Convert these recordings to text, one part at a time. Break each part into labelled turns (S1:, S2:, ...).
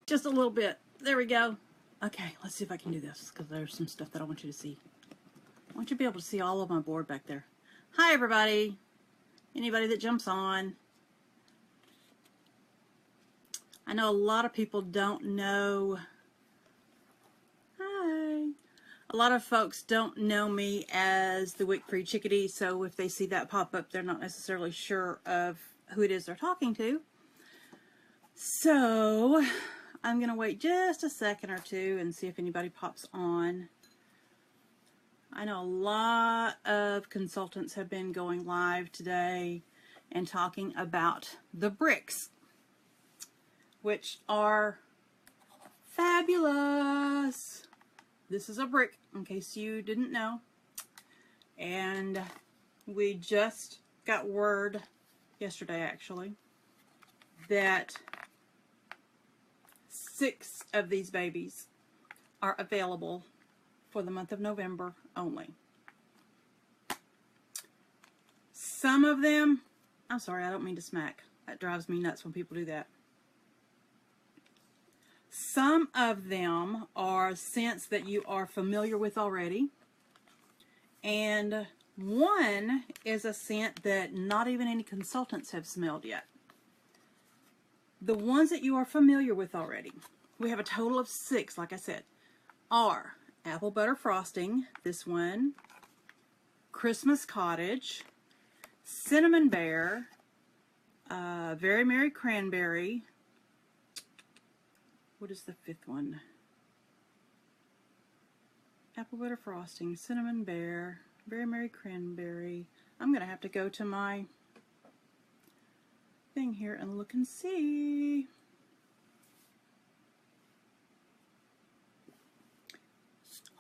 S1: Just a little bit. There we go. Okay, let's see if I can do this, because there's some stuff that I want you to see. I want you to be able to see all of my board back there. Hi, everybody. Anybody that jumps on. I know a lot of people don't know. Hi. A lot of folks don't know me as the Wickfree Chickadee, so if they see that pop up, they're not necessarily sure of who it is they're talking to. So I'm going to wait just a second or two and see if anybody pops on. I know a lot of consultants have been going live today and talking about the bricks, which are fabulous. This is a brick, in case you didn't know. And we just got word yesterday, actually, that 6 of these babies are available for the month of November only. Some of them, I'm sorry, I don't mean to smack. That drives me nuts when people do that. Some of them are scents that you are familiar with already. And one is a scent that not even any consultants have smelled yet. The ones that you are familiar with already, we have a total of 6, like I said, are Apple Butter Frosting, this one, Christmas Cottage, Cinnamon Bear, Very Merry Cranberry. What is the 5th one? Apple Butter Frosting, Cinnamon Bear, Very Merry Cranberry. I'm going to have to go to my thing here and look and see.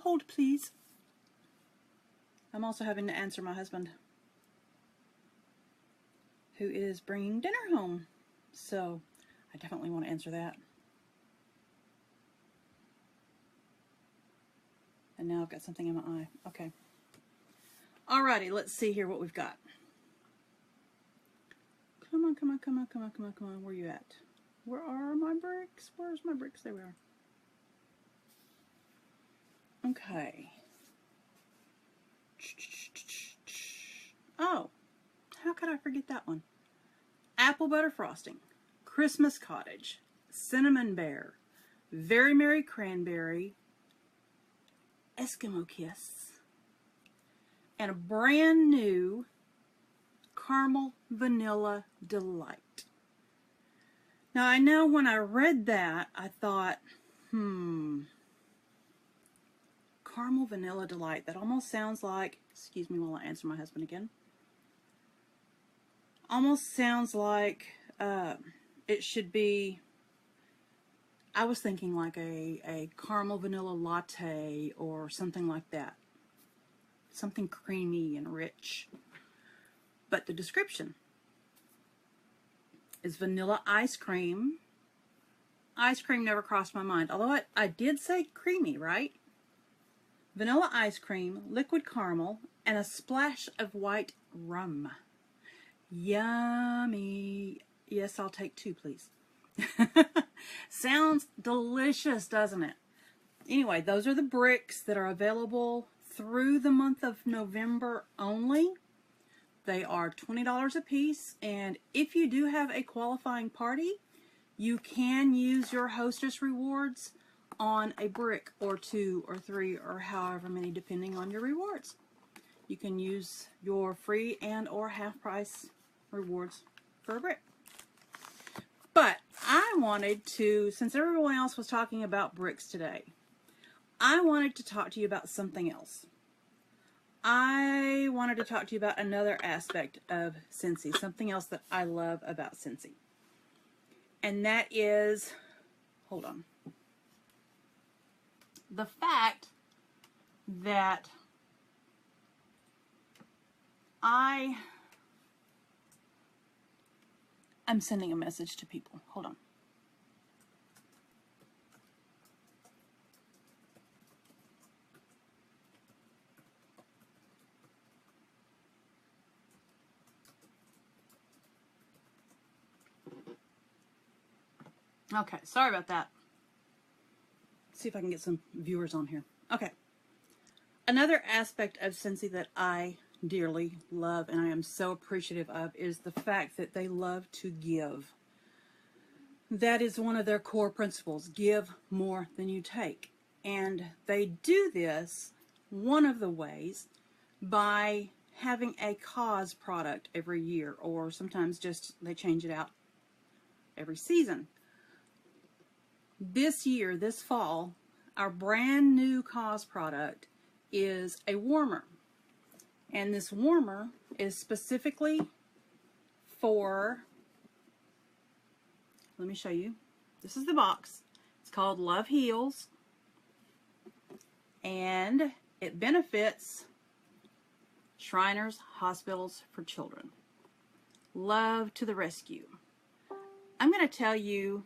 S1: Hold, please. I'm also having to answer my husband, who is bringing dinner home. So I definitely want to answer that. And now I've got something in my eye. Okay. Alrighty, let's see here what we've got. Come on, come on, come on, come on, come on, come on. Where are you at? Where are my bricks? Where's my bricks? There we are. Okay. Oh, how could I forget that one? Apple Butter Frosting, Christmas Cottage, Cinnamon Bear, Very Merry Cranberry, Eskimo Kiss, and a brand new Caramel Vanilla Delight. Now I know when I read that, I thought, Caramel Vanilla Delight. That almost sounds like, excuse me while I answer my husband again. Almost sounds like it should be, I was thinking like a caramel vanilla latte or something like that. Something creamy and rich. But the description is vanilla ice cream. Ice cream never crossed my mind. Although I did say creamy, right? Vanilla ice cream, liquid caramel, and a splash of white rum. Yummy. Yes, I'll take 2, please. Sounds delicious, doesn't it? Anyway, those are the bricks that are available through the month of November only. They are $20 a piece, and if you do have a qualifying party, you can use your hostess rewards on a brick or 2 or 3 or however many, depending on your rewards. You can use your free and or half price rewards for a brick. But I wanted to, since everyone else was talking about bricks today, I wanted to talk to you about something else. I wanted to talk to you about another aspect of Scentsy, something else that I love about Scentsy. And that is, hold on, the fact that I'm sending a message to people. Hold on. Okay, sorry about that. see if I can get some viewers on here. Okay. Another aspect of Scentsy that I dearly love and I am so appreciative of is the fact that they love to give. That is one of their core principles. Give more than you take. And they do this, one of the ways, by having a cause product every year, or sometimes just they change it out every season. This year, this fall, our brand new cause product is a warmer. And this warmer is specifically for, let me show you. This is the box. It's called Love Heals. And it benefits Shriners Hospitals for Children. Love to the rescue. I'm going to tell you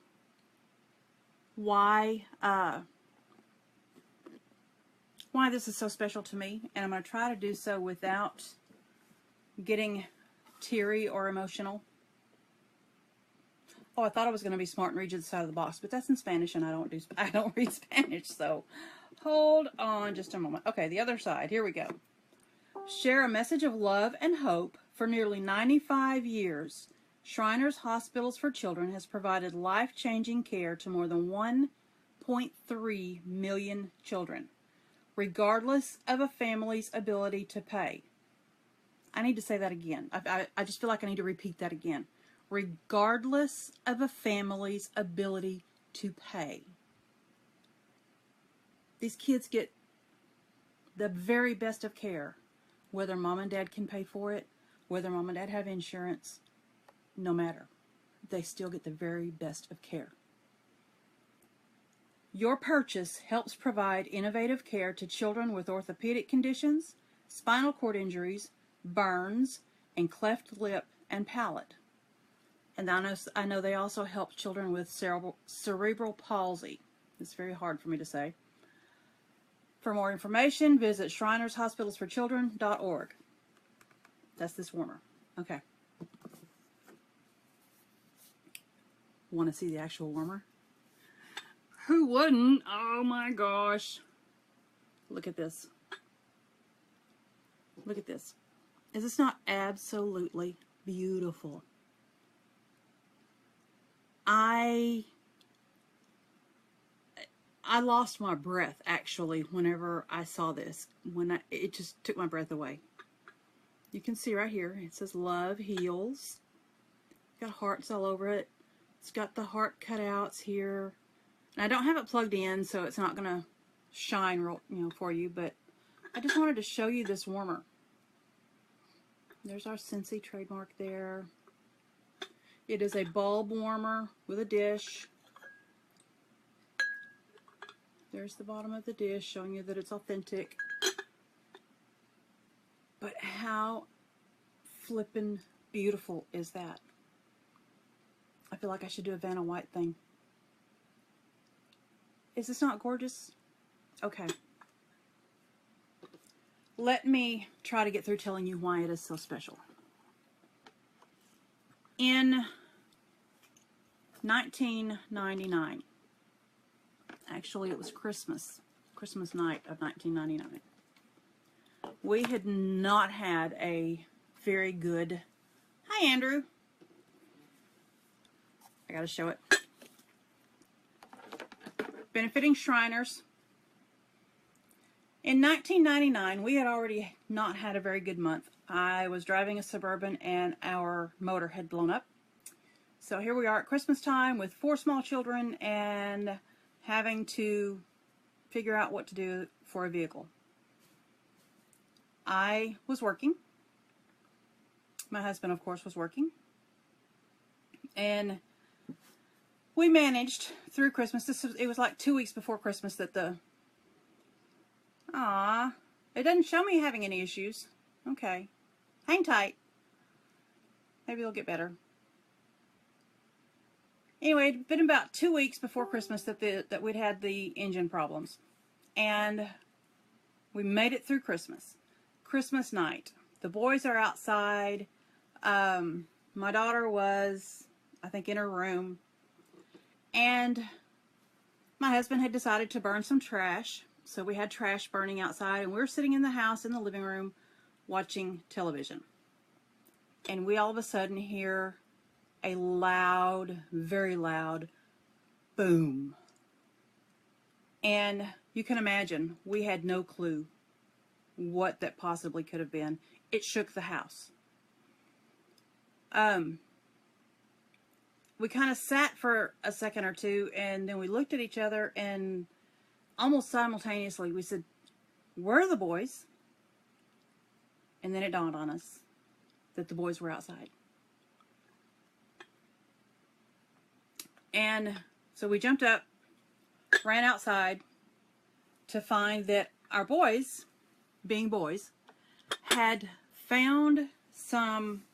S1: why this is so special to me, and I'm going to try to do so without getting teary or emotional. Oh, I thought I was going to be smart and read you the side of the box, but that's in Spanish, and I don't read Spanish, so hold on just a moment. Okay, the other side. Here we go. Share a message of love and hope. For nearly 95 years, Shriners Hospitals for Children has provided life-changing care to more than 1.3 million children, regardless of a family's ability to pay. I need to say that again. I just feel like I need to repeat that again. Regardless of a family's ability to pay. These kids get the very best of care, whether mom and dad can pay for it, whether mom and dad have insurance, no matter. They still get the very best of care. Your purchase helps provide innovative care to children with orthopedic conditions, spinal cord injuries, burns, and cleft lip and palate. And I know they also help children with cerebral palsy. It's very hard for me to say. For more information, visit shrinershospitalsforchildren.org. That's this warmer. Okay. Want to see the actual warmer? Who wouldn't? Oh my gosh. Look at this. Look at this. Is this not absolutely beautiful? I lost my breath actually whenever I saw this. It just took my breath away. You can see right here, it says Love Heals. Got hearts all over it. It's got the heart cutouts here. And I don't have it plugged in, so it's not gonna shine real, for you, but I just wanted to show you this warmer. There's our Scentsy trademark there. It is a bulb warmer with a dish. There's the bottom of the dish showing you that it's authentic. But how flippin' beautiful is that? I feel like I should do a Vanna White thing. Is this not gorgeous? Okay. Let me try to get through telling you why it is so special. In 1999, actually it was Christmas night of 1999, we had not had a very good, hi Andrew, I gotta show it, benefiting Shriners. In 1999, we had already not had a very good month. I was driving a Suburban and our motor had blown up. So here we are at Christmas time with 4 small children and having to figure out what to do for a vehicle. I was working. My husband, of course, was working. And we managed through Christmas. It was like 2 weeks before Christmas that it doesn't show me having any issues. Okay. Hang tight. Maybe it'll get better. Anyway, it'd been about 2 weeks before Christmas that we'd had the engine problems. And we made it through Christmas. Christmas night. The boys are outside. My daughter was, I think, in her room. And my husband had decided to burn some trash. So we had trash burning outside, and we were sitting in the house in the living room watching television. And we all of a sudden hear a loud, very loud boom. And you can imagine, we had no clue what that possibly could have been. It shook the house. We kind of sat for a second or two, and then we looked at each other, and almost simultaneously we said, "Where are the boys?" And then it dawned on us that the boys were outside. And so we jumped up, ran outside to find that our boys, being boys, had found some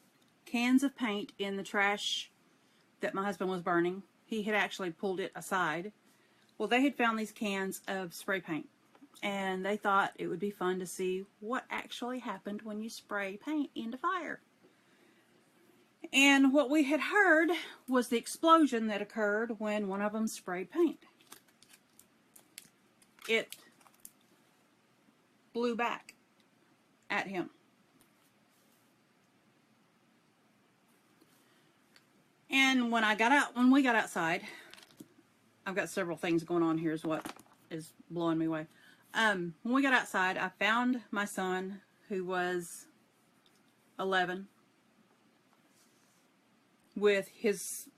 S1: cans of paint in the trash that my husband was burning. He had actually pulled it aside. Well, they had found these cans of spray paint, and they thought it would be fun to see what actually happened when you spray paint into fire. And what we had heard was the explosion that occurred when one of them sprayed paint. It blew back at him. And when we got outside, I've got several things going on here is what is blowing me away. When we got outside, I found my son, who was 11, with his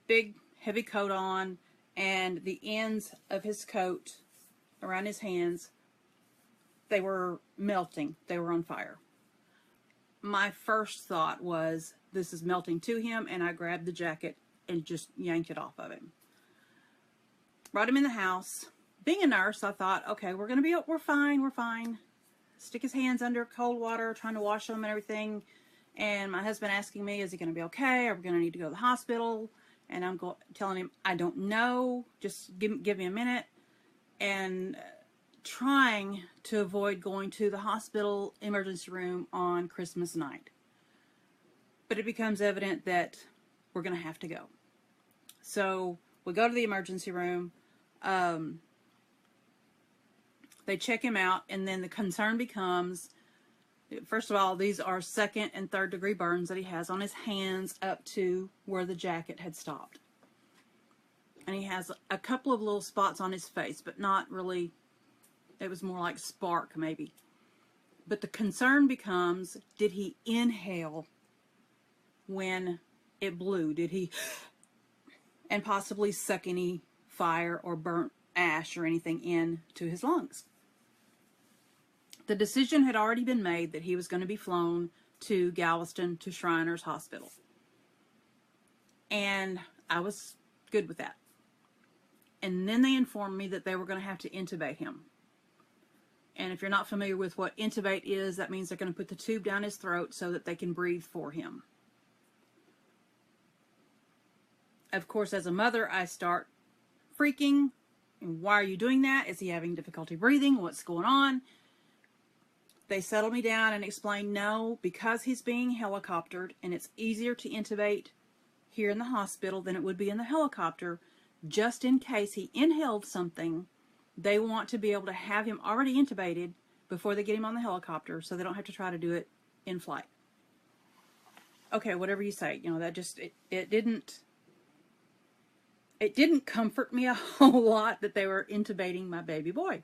S1: big heavy coat on, and the ends of his coat around his hands, they were melting. They were on fire. My first thought was, this is melting to him, and I grabbed the jacket and just yanked it off of him. Brought him in the house. Being a nurse, I thought, okay, we're fine. Stick his hands under cold water, trying to wash them and everything. And my husband asking me, is he going to be okay? Are we going to need to go to the hospital? And I'm telling him, I don't know. Just give me a minute. And trying to avoid going to the hospital emergency room on Christmas night. But it becomes evident that we're going to have to go. So we go to the emergency room. They check him out, and then the concern becomes, first of all, these are second and third degree burns that he has on his hands up to where the jacket had stopped. And he has a couple of little spots on his face, but not really, it was more like spark maybe. But the concern becomes, did he inhale when it blew? Did he, and possibly suck any fire or burnt ash or anything into his lungs? The decision had already been made that he was going to be flown to Galveston to Shriners Hospital. And I was good with that. And then they informed me that they were going to have to intubate him. And if you're not familiar with what intubate is, that means they're going to put the tube down his throat so that they can breathe for him. Of course, as a mother, I start freaking. Why are you doing that? Is he having difficulty breathing? What's going on? They settled me down and explained, no, because he's being helicoptered and it's easier to intubate here in the hospital than it would be in the helicopter, just in case he inhaled something, they want to be able to have him already intubated before they get him on the helicopter so they don't have to try to do it in flight. Okay, whatever you say. You know, that just, it didn't comfort me a whole lot that they were intubating my baby boy.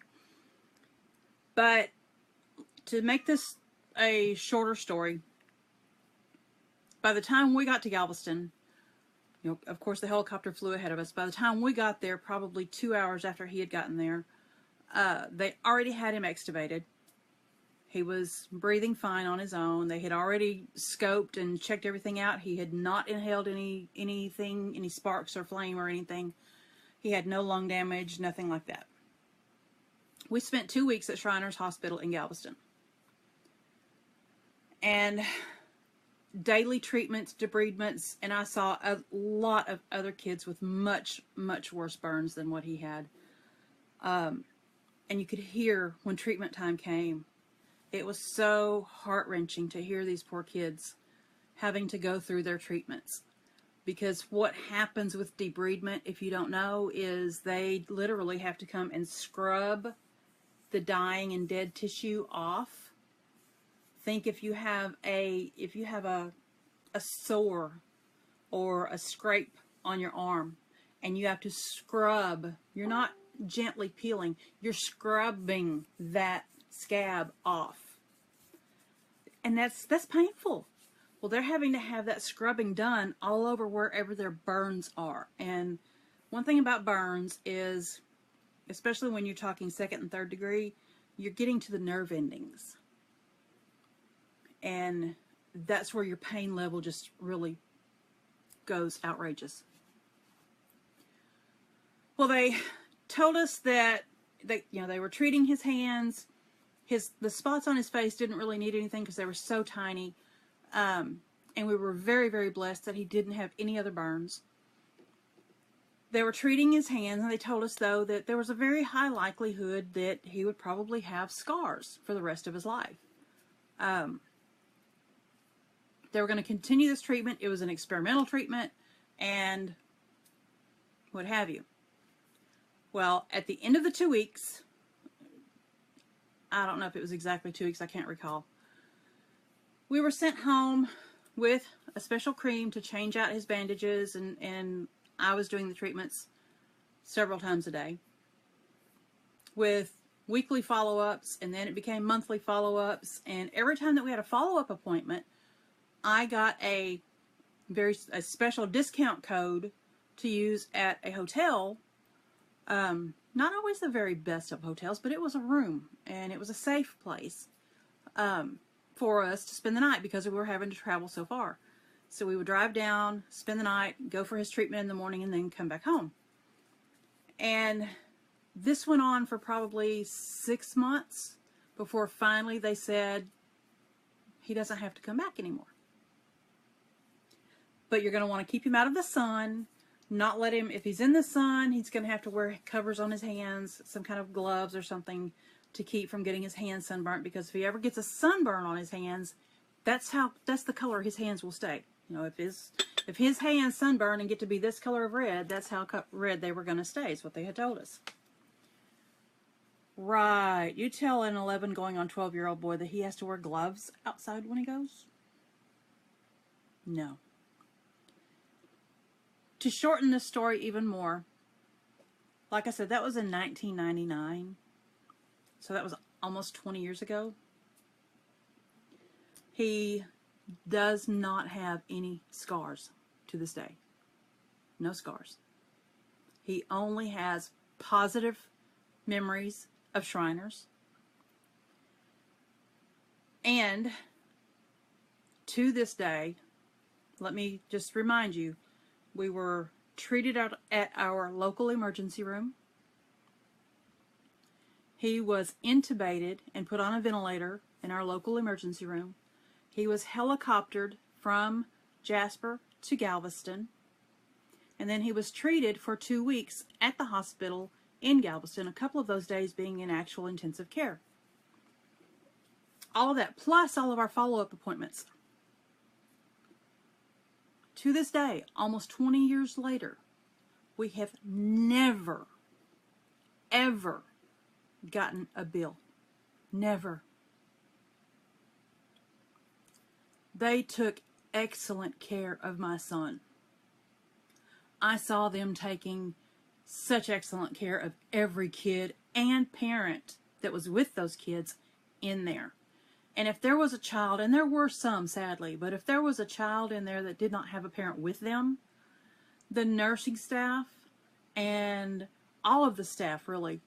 S1: But to make this a shorter story, by the time we got to Galveston, you know, of course the helicopter flew ahead of us. By the time we got there, probably 2 hours after he had gotten there, they already had him extubated. He was breathing fine on his own. They had already scoped and checked everything out. He had not inhaled anything, any sparks or flame or anything. He had no lung damage, nothing like that. We spent 2 weeks at Shriners Hospital in Galveston. And daily treatments, debridements, and I saw a lot of other kids with much, much worse burns than what he had. And you could hear when treatment time came, it was so heart-wrenching to hear these poor kids having to go through their treatments. because what happens with debridement, if you don't know, is they literally have to come and scrub the dying and dead tissue off. Think if you have a sore or a scrape on your arm and you have to scrub, you're not gently peeling, you're scrubbing that scab off. And that's painful. Well, they're having to have that scrubbing done all over wherever their burns are. And one thing about burns is, especially when you're talking 2nd and 3rd degree, you're getting to the nerve endings. And that's where your pain level just really goes outrageous. Well, they told us that they were treating his hands. The spots on his face didn't really need anything because they were so tiny. And we were very, very blessed that he didn't have any other burns. They were treating his hands, and they told us, though, that there was a very high likelihood that he would probably have scars for the rest of his life. They were going to continue this treatment. It was an experimental treatment, and what have you. Well, at the end of the 2 weeks, I don't know if it was exactly 2 weeks, I can't recall. We were sent home with a special cream to change out his bandages, and I was doing the treatments several times a day with weekly follow-ups, and then it became monthly follow-ups, and every time that we had a follow-up appointment, I got a special discount code to use at a hotel. Not always the very best of hotels, but it was a room, and it was a safe place for us to spend the night because we were having to travel so far. So we would drive down, spend the night, go for his treatment in the morning, and then come back home. And this went on for probably 6 months before finally they said he doesn't have to come back anymore. But you're going to want to keep him out of the sun, not let him, if he's in the sun, he's going to have to wear covers on his hands, some kind of gloves or something to keep from getting his hands sunburnt, because if he ever gets a sunburn on his hands, that's the color his hands will stay. You know, if his hands sunburn and get to be this color of red, that's how red they were going to stay, is what they had told us. Right. You tell an 11 going on 12-year-old boy that he has to wear gloves outside when he goes? No. To shorten this story even more, like I said, that was in 1999. So that was almost 20 years ago. He does not have any scars to this day. No scars. He only has positive memories of Shriners. And to this day, let me just remind you, we were treated out at our local emergency room. He was intubated and put on a ventilator in our local emergency room. He was helicoptered from Jasper to Galveston. And then he was treated for 2 weeks at the hospital in Galveston, a couple of those days being in actual intensive care. All of that, plus all of our follow-up appointments. To this day, almost 20 years later, we have never, ever gotten a bill. Never. They took excellent care of my son. I saw them taking such excellent care of every kid and parent that was with those kids in there. And if there was a child, and there were some sadly, but if there was a child in there that did not have a parent with them, the nursing staff and all of the staff really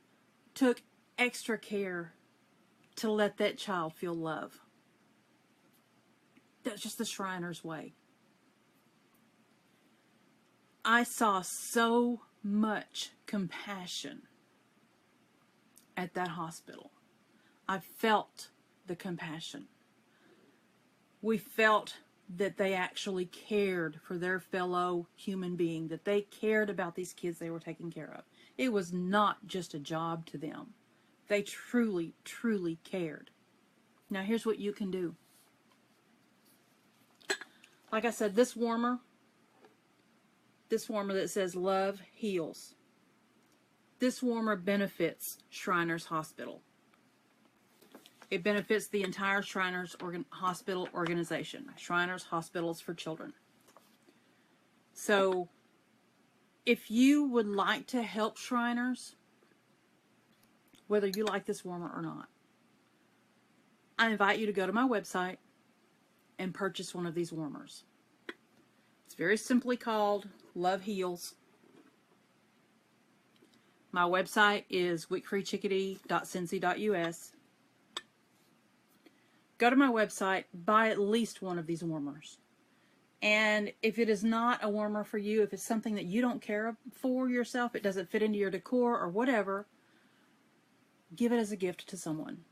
S1: took extra care to let that child feel love. That's just the Shriners way. I saw so much compassion at that hospital. I felt the compassion. We felt that they actually cared for their fellow human being, that they cared about these kids they were taking care of. It was not just a job to them. They truly, truly cared. Now here's what you can do. Like I said, this warmer, this warmer that says Love Heals. This warmer benefits Shriners Hospital. It benefits the entire Shriners Hospital organization. Shriners Hospitals for Children. So, if you would like to help Shriners, whether you like this warmer or not, I invite you to go to my website and purchase one of these warmers. It's very simply called Love Heals. My website is wickfreechickadee.scentsy.us. Go to my website, buy at least one of these warmers. And if it is not a warmer for you, if it's something that you don't care for yourself, it doesn't fit into your decor or whatever, give it as a gift to someone.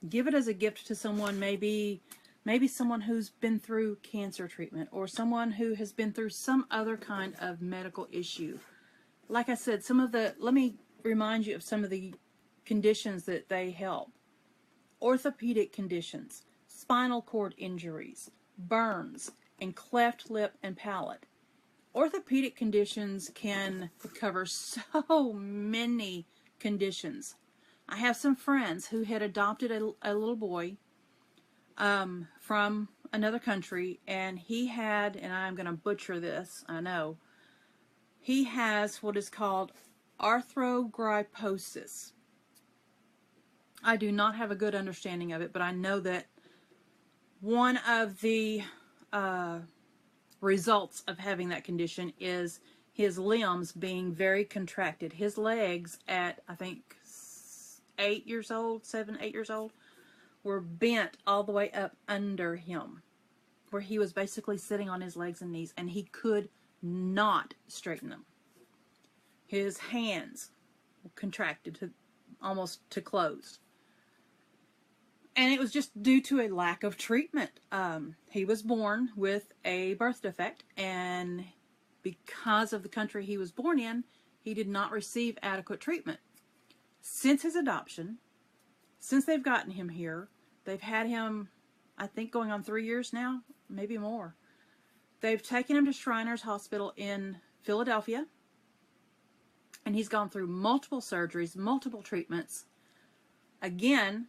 S1: Give it as a gift to someone, maybe someone who's been through cancer treatment, or someone who has been through some other kind of medical issue. Like I said, let me remind you of some of the conditions that they help. Orthopedic conditions, spinal cord injuries, burns, and cleft lip and palate. Orthopedic conditions can cover so many conditions. I have some friends who had adopted a little boy from another country, and he had, and I'm going to butcher this, I know, he has what is called arthrogryposis. I do not have a good understanding of it, but I know that one of the results of having that condition is his limbs being very contracted. His legs at, I think, 8 years old, 7, 8 years old, were bent all the way up under him, where he was basically sitting on his legs and knees, and he could not straighten them. His hands were contracted to almost to closed. And it was just due to a lack of treatment. He was born with a birth defect, and because of the country he was born in, he did not receive adequate treatment. Since his adoption, since they've gotten him here, they've had him, I think, going on 3 years now, maybe more. They've taken him to Shriners Hospital in Philadelphia, and he's gone through multiple surgeries, multiple treatments, again,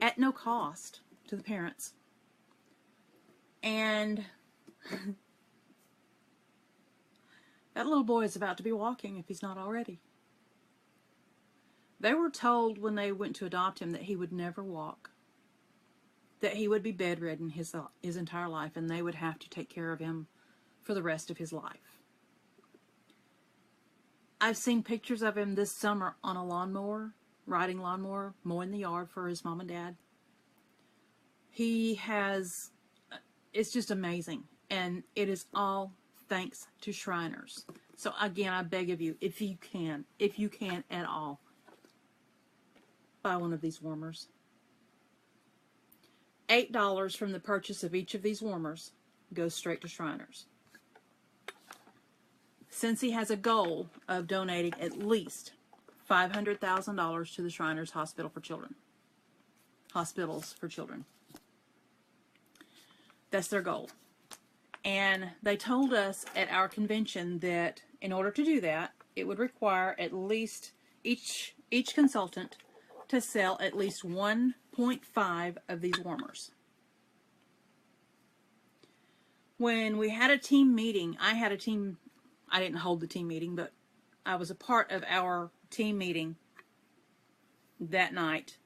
S1: at no cost to the parents. And that little boy is about to be walking if he's not already. They were told when they went to adopt him that he would never walk, that he would be bedridden his entire life, and they would have to take care of him for the rest of his life. I've seen pictures of him this summer on a lawnmower, riding lawnmower, mowing the yard for his mom and dad. It's just amazing, and it is all thanks to Shriners. So again, I beg of you, if you can at all, buy one of these warmers. $8 from the purchase of each of these warmers goes straight to Shriners. Scentsy has a goal of donating at least $500,000 to the Shriners Hospitals for Children. That's their goal. And they told us at our convention that in order to do that, it would require at least each consultant to sell at least 1.5 of these warmers. When we had a team meeting, I didn't hold the team meeting, but I was a part of our team meeting that night.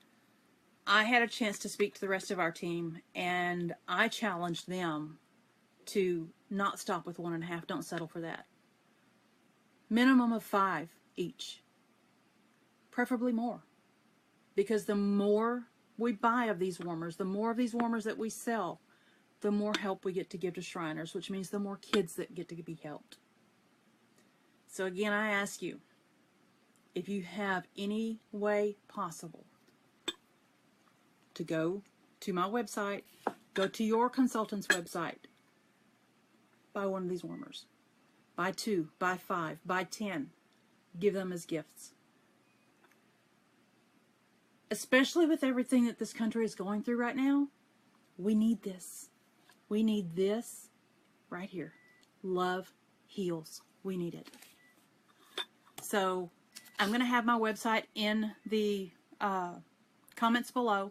S1: I had a chance to speak to the rest of our team, and I challenged them to not stop with 1.5. Don't settle for that. Minimum of 5 each. Preferably more. Because the more we buy of these warmers, the more of these warmers that we sell, the more help we get to give to Shriners, which means the more kids that get to be helped. So again, I ask you, if you have any way possible to go to my website, go to your consultant's website, buy one of these warmers. Buy 2, buy 5, buy 10. Give them as gifts. Especially with everything that this country is going through right now, we need this. We need this right here. Love heals. We need it. So I'm going to have my website in the comments below.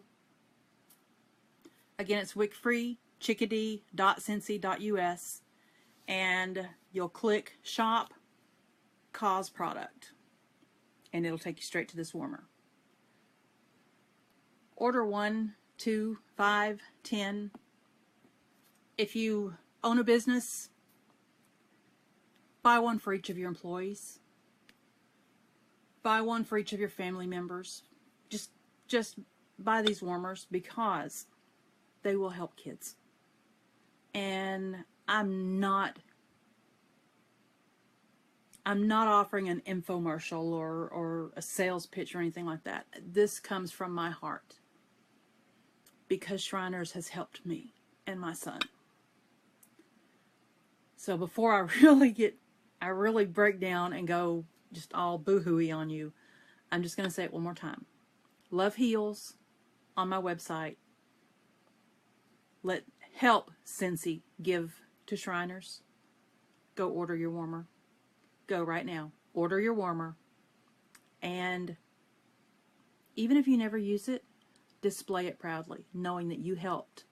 S1: Again, it's wickfreechickadee.scentsy.us, and you'll click Shop Cause Product, and it'll take you straight to this warmer. Order 1, 2, 5, 10. If you own a business, buy one for each of your employees. Buy one for each of your family members. Just buy these warmers because they will help kids. And I'm not offering an infomercial or a sales pitch or anything like that. This comes from my heart because Shriners has helped me and my son. So before I really break down and go just all boo-hooey on you, I'm just going to say it one more time. Love Heals on my website. Let help Scentsy give to Shriners. Go order your warmer. Go right now. Order your warmer. And even if you never use it, display it proudly, knowing that you helped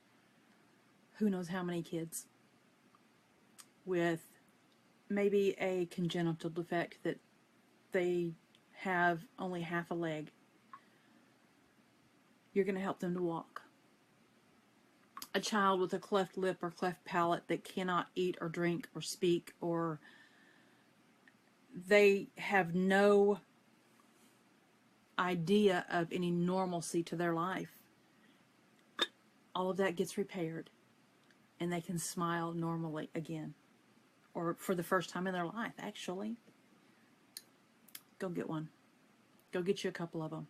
S1: who knows how many kids with maybe a congenital defect that they have only half a leg. You're going to help them to walk. A child with a cleft lip or cleft palate that cannot eat or drink or speak, or they have no idea of any normalcy to their life. All of that gets repaired and they can smile normally again, or for the first time in their life, actually. Go get one. Go get you a couple of them.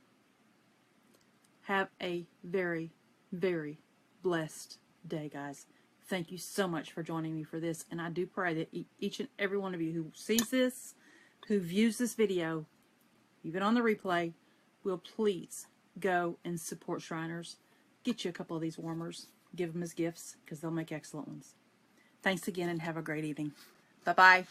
S1: Have a very, very blessed day, guys. Thank you so much for joining me for this, and I do pray that each and every one of you who sees this, who views this video, even on the replay, will please go and support Shriners. Get you a couple of these warmers. Give them as gifts because they'll make excellent ones. Thanks again and have a great evening. Bye-bye.